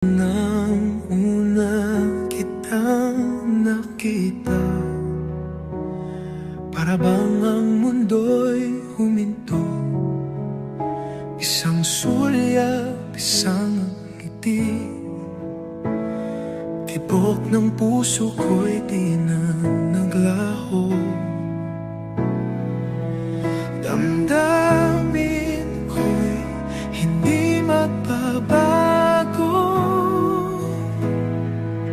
Nang una kitang nakita, para bang ang mundo'y huminto. Isang sulyap, isang ngiti, tibok ng puso ko'y di na naglaho. Damdamin ko'y hindi magbabago.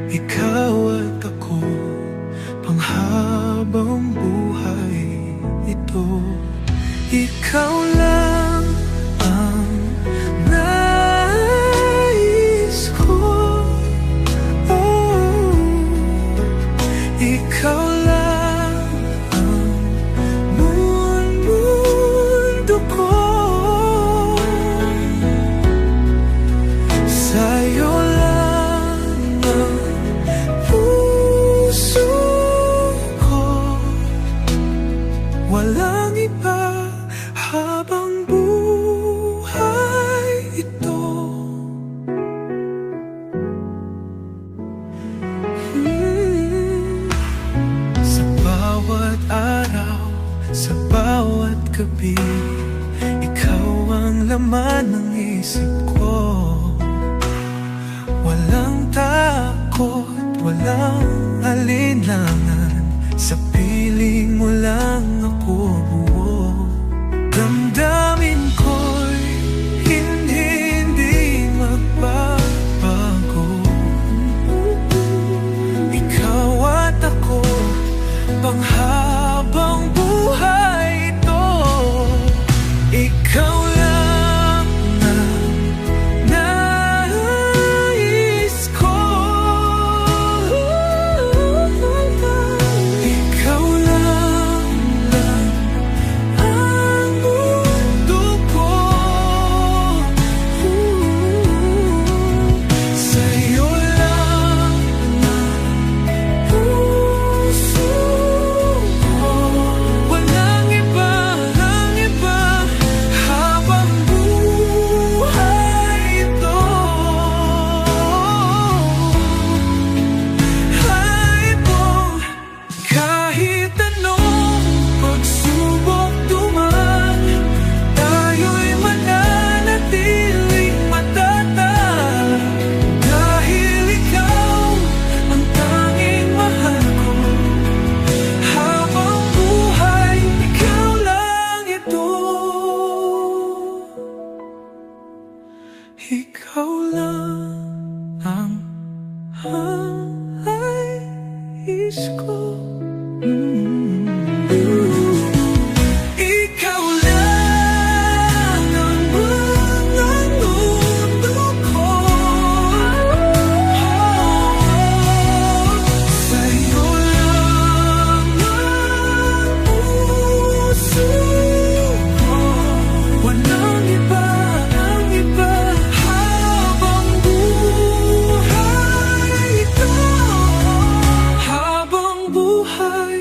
Ikaw at ako, panghabang buhay ito. Ikaw lang ang nais ko. Oh, ikaw lang ang mundo ko. Sa'yo lang ang puso ko, walang iba habang buhay ito. Sa bawat araw, sa bawat gabi, ikaw ang laman ng isip ko. Walang takot, walang alinlangan, sa piling mo lang ako buo. Damdamin ko'y hindi magbabago. Ikaw at ako, panghabang buhay ito. Ikaw lang ang nais ko. Ikaw lang ang mundo ko. Sa'yo lang ang puso ko, walang iba habang buhay ito. Kahit anong pagsubok duman, tayo'y mananatiling matatag. Dahil ikaw ang tanging mahal ko, habang buhay, ikaw lang ito. Ikaw lang ang nais ko. Ikaw lang ang mundo ko. Sa'yo lang ang puso ko, walang iba habang buhay ito. Habang buhay